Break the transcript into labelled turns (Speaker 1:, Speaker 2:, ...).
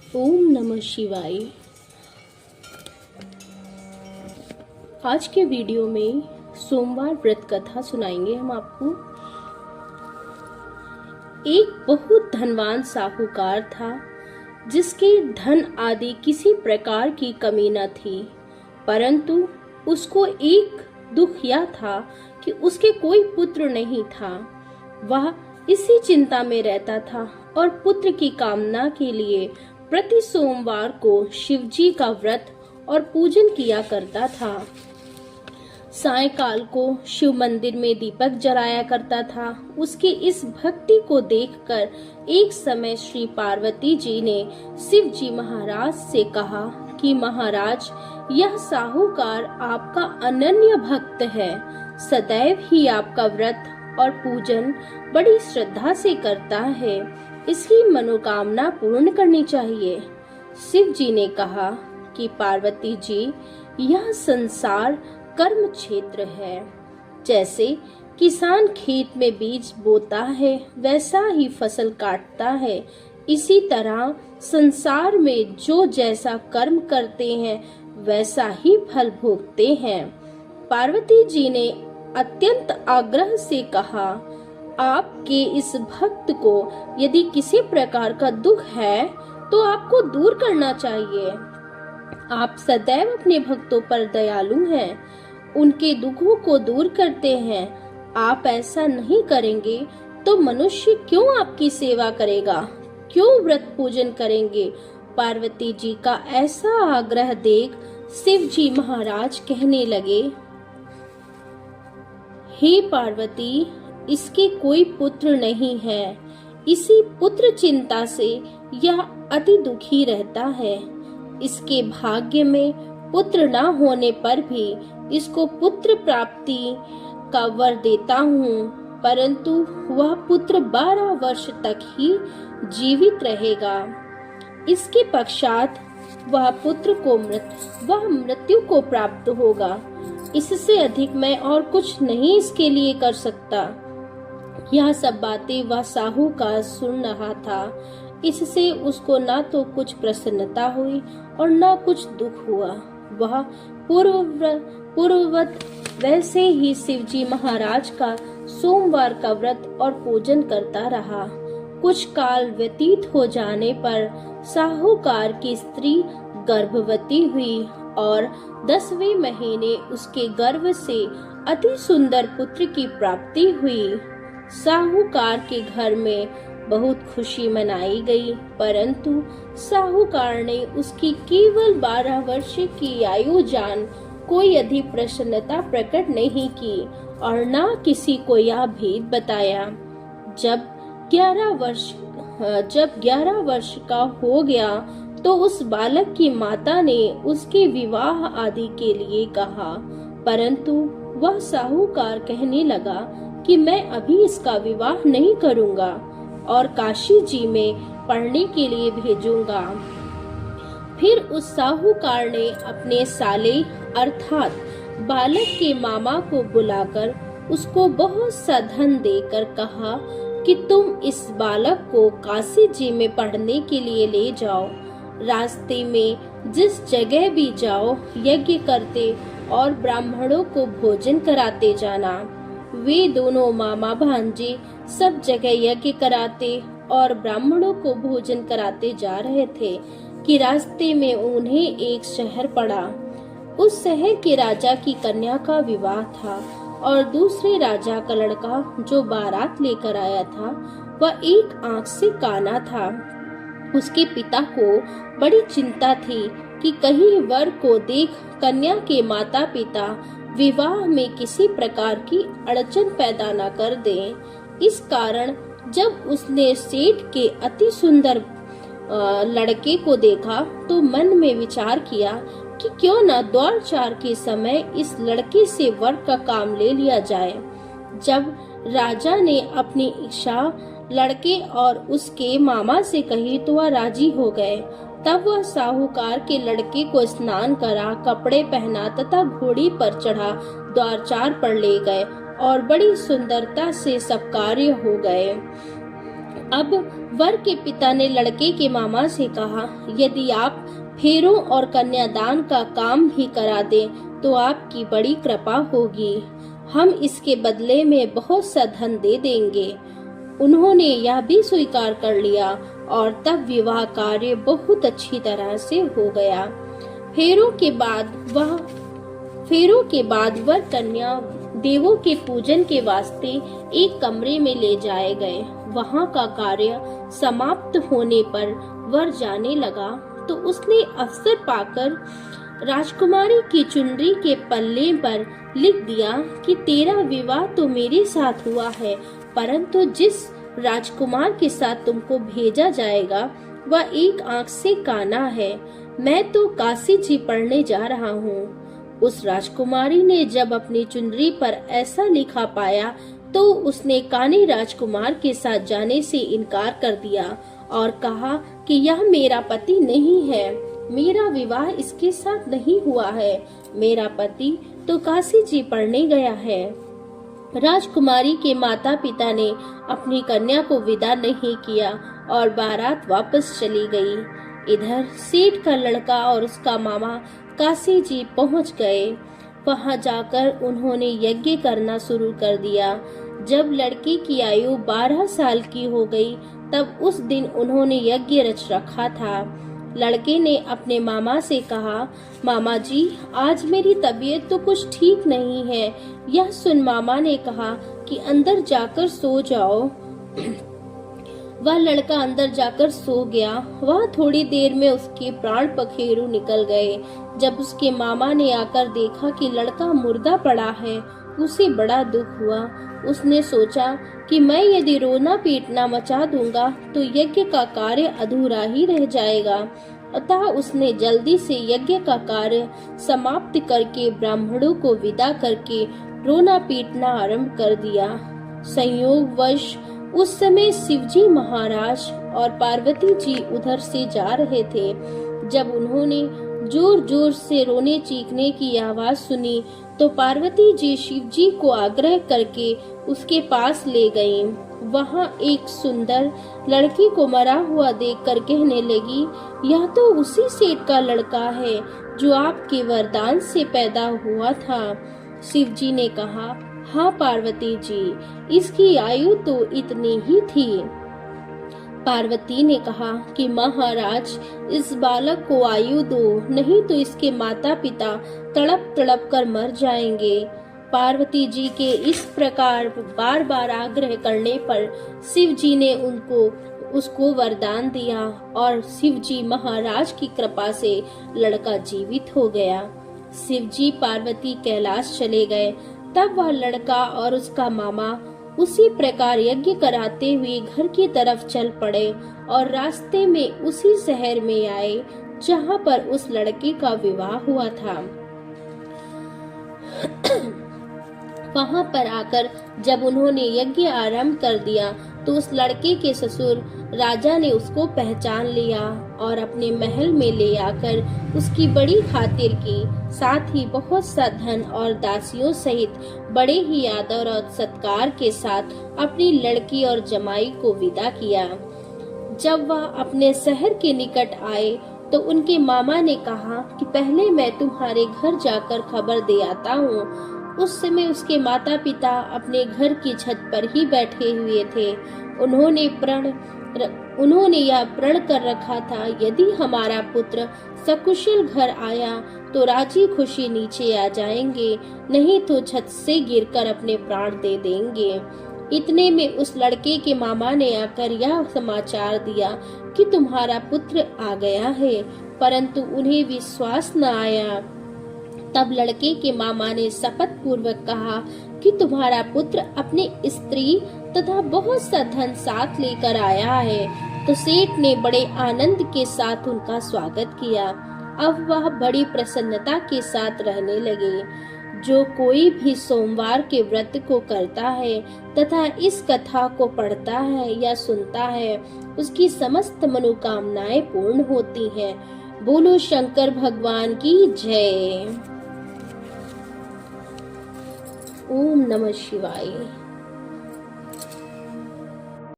Speaker 1: ओम नमः शिवाय। आज के वीडियो में सोमवार व्रत कथा सुनाएंगे हम आपको। एक बहुत धनवान साहूकार था जिसके धन आदि किसी प्रकार की कमी न थी, परंतु उसको एक दुख यह था कि उसके कोई पुत्र नहीं था। वह इसी चिंता में रहता था और पुत्र की कामना के लिए प्रति सोमवार को शिवजी का व्रत और पूजन किया करता था। सायंकाल को शिव मंदिर में दीपक जलाया करता था। उसकी इस भक्ति को देखकर एक समय श्री पार्वती जी ने शिव जी महाराज से कहा कि महाराज, यह साहूकार आपका अनन्य भक्त है, सदैव ही आपका व्रत और पूजन बड़ी श्रद्धा से करता है, इसकी मनोकामना पूर्ण करनी चाहिए। शिव जी ने कहा कि पार्वती जी, यह संसार कर्म क्षेत्र है। जैसे किसान खेत में बीज बोता है वैसा ही फसल काटता है, इसी तरह संसार में जो जैसा कर्म करते हैं वैसा ही फल भोगते हैं। पार्वती जी ने अत्यंत आग्रह से कहा, आपके इस भक्त को यदि किसी प्रकार का दुख है तो आपको दूर करना चाहिए। आप सदैव अपने भक्तों पर दयालु हैं, उनके दुखों को दूर करते हैं। आप ऐसा नहीं करेंगे तो मनुष्य क्यों आपकी सेवा करेगा, क्यों व्रत पूजन करेंगे। पार्वती जी का ऐसा आग्रह देख शिव जी महाराज कहने लगे, हे पार्वती, इसके कोई पुत्र नहीं है, इसी पुत्र चिंता से यह अति दुखी रहता है। इसके भाग्य में पुत्र न होने पर भी इसको पुत्र प्राप्ति का वर देता हूँ, परंतु वह पुत्र 12 वर्ष तक ही जीवित रहेगा। इसके पश्चात वह पुत्र को मृत्यु को प्राप्त होगा। इससे अधिक मैं और कुछ नहीं इसके लिए कर सकता। यह सब बातें वह साहूकार सुन रहा था। इससे उसको न तो कुछ प्रसन्नता हुई और न कुछ दुख हुआ। वह पूर्ववत वैसे ही शिवजी महाराज का सोमवार का व्रत और पूजन करता रहा। कुछ काल व्यतीत हो जाने पर साहूकार की स्त्री गर्भवती हुई और 10वें महीने उसके गर्भ से अति सुंदर पुत्र की प्राप्ति हुई। साहूकार के घर में बहुत खुशी मनाई गई, परंतु साहूकार ने उसकी केवल 12 वर्ष की आयु जान कोई अधिक प्रसन्नता प्रकट नहीं की और न किसी को यह भेद बताया। जब 11 वर्ष का हो गया तो उस बालक की माता ने उसके विवाह आदि के लिए कहा, परंतु वह साहूकार कहने लगा कि मैं अभी इसका विवाह नहीं करूंगा और काशी जी में पढ़ने के लिए भेजूंगा। फिर उस साहूकार ने अपने साले अर्थात बालक के मामा को बुलाकर उसको बहुत सा धन देकर कहा कि तुम इस बालक को काशी जी में पढ़ने के लिए ले जाओ। रास्ते में जिस जगह भी जाओ यज्ञ करते और ब्राह्मणों को भोजन कराते जाना। वे दोनों मामा भांजे सब जगह यज्ञ कराते और ब्राह्मणों को भोजन कराते जा रहे थे कि रास्ते में उन्हें एक शहर पड़ा। उस शहर के राजा की कन्या का विवाह था और दूसरे राजा का लड़का जो बारात लेकर आया था वह एक आंख से काना था। उसके पिता को बड़ी चिंता थी कि कहीं वर को देख कन्या के माता पिता विवाह में किसी प्रकार की अड़चन पैदा न कर दें। इस कारण जब उसने सेठ के अति सुंदर लड़के को देखा तो मन में विचार किया कि क्यों न द्वार चार के समय इस लड़के से वर का काम ले लिया जाए। जब राजा ने अपनी इच्छा लड़के और उसके मामा से कही तो वह राजी हो गए। तब वह साहूकार के लड़के को स्नान करा, कपड़े पहना तथा घोड़ी पर चढ़ा द्वारचार पर ले गए और बड़ी सुंदरता से सब कार्य हो गए। अब वर के पिता ने लड़के के मामा से कहा, यदि आप फेरों और कन्यादान का काम भी करा दें तो आपकी बड़ी कृपा होगी। हम इसके बदले में बहुत सा धन दे देंगे। उन्होंने यह भी स्वीकार कर लिया और तब विवाह कार्य बहुत अच्छी तरह से हो गया। फेरों के बाद वर कन्या देवों के पूजन के वास्ते एक कमरे में ले जाए गए। वहाँ का कार्य समाप्त होने पर वर जाने लगा तो उसने अवसर पाकर राजकुमारी की चुनरी के पल्ले पर लिख दिया कि तेरा विवाह तो मेरे साथ हुआ है, परंतु जिस राजकुमार के साथ तुमको भेजा जाएगा वह एक आंख से काना है। मैं तो काशी जी पढ़ने जा रहा हूँ। उस राजकुमारी ने जब अपनी चुनरी पर ऐसा लिखा पाया तो उसने काने राजकुमार के साथ जाने से इनकार कर दिया और कहा कि यह मेरा पति नहीं है, मेरा विवाह इसके साथ नहीं हुआ है, मेरा पति तो काशी जी पढ़ने गया है। राजकुमारी के माता पिता ने अपनी कन्या को विदा नहीं किया और बारात वापस चली गई। इधर सेठ का लड़का और उसका मामा काशी जी पहुंच गए। वहां जाकर उन्होंने यज्ञ करना शुरू कर दिया। जब लड़की की आयु 12 साल की हो गई तब उस दिन उन्होंने यज्ञ रच रखा था। लड़के ने अपने मामा से कहा, मामा जी आज मेरी तबीयत तो कुछ ठीक नहीं है। यह सुन मामा ने कहा कि अंदर जाकर सो जाओ। वह लड़का अंदर जाकर सो गया। वह थोड़ी देर में उसके प्राण पखेरु निकल गए। जब उसके मामा ने आकर देखा कि लड़का मुर्दा पड़ा है, उसे बड़ा दुख हुआ। उसने सोचा कि मैं यदि रोना पीटना मचा दूंगा तो यज्ञ का कार्य अधूरा ही रह जाएगा। अतः उसने जल्दी से यज्ञ का कार्य समाप्त करके ब्राह्मणों को विदा करके रोना पीटना आरंभ कर दिया। संयोगवश उस समय शिवजी महाराज और पार्वती जी उधर से जा रहे थे। जब उन्होंने जोर जोर से रोने चीखने की आवाज सुनी तो पार्वती जी शिवजी को आग्रह करके उसके पास ले गईं। वहां एक सुंदर लड़की को मरा हुआ देखकर कहने लगी, यह तो उसी सेठ का लड़का है जो आपके वरदान से पैदा हुआ था। शिवजी ने कहा, हाँ पार्वती जी, इसकी आयु तो इतनी ही थी। पार्वती ने कहा कि महाराज इस बालक को आयु दो, नहीं तो इसके माता पिता तड़प तड़प कर मर जाएंगे। पार्वती जी के इस प्रकार बार बार आग्रह करने पर शिव जी ने उसको वरदान दिया और शिव जी महाराज की कृपा से लड़का जीवित हो गया। शिव जी पार्वती कैलाश चले गए। तब वह लड़का और उसका मामा उसी प्रकार यज्ञ कराते हुए घर की तरफ चल पड़े और रास्ते में उसी शहर में आए जहाँ पर उस लड़के का विवाह हुआ था। वहाँ पर आकर जब उन्होंने यज्ञ आरंभ कर दिया तो उस लड़के के ससुर राजा ने उसको पहचान लिया और अपने महल में ले आकर उसकी बड़ी खातिर की, साथ ही बहुत सा धन और दासियों सहित बड़े ही आदर और सत्कार के साथ अपनी लड़की और जमाई को विदा किया। जब वह अपने शहर के निकट आए तो उनके मामा ने कहा कि पहले मैं तुम्हारे घर जाकर खबर दे आता हूँ। उस समय उसके माता पिता अपने घर की छत पर ही बैठे हुए थे। उन्होंने यह प्रण कर रखा था, यदि हमारा पुत्र सकुशल घर आया तो राजी खुशी नीचे आ जाएंगे, नहीं तो छत से गिरकर अपने प्राण दे देंगे। इतने में उस लड़के के मामा ने आकर यह समाचार दिया कि तुम्हारा पुत्र आ गया है, परंतु उन्हें विश्वास न आया। तब लड़के के मामा ने शपथ पूर्वक कहा कि तुम्हारा पुत्र अपनी स्त्री तथा बहुत सा धन साथ लेकर आया है। तो सेठ ने बड़े आनंद के साथ उनका स्वागत किया। अब वह बड़ी प्रसन्नता के साथ रहने लगे। जो कोई भी सोमवार के व्रत को करता है तथा इस कथा को पढ़ता है या सुनता है, उसकी समस्त मनोकामनाएं पूर्ण होती हैं। बोलो शंकर भगवान की जय। ओम नमः शिवाय।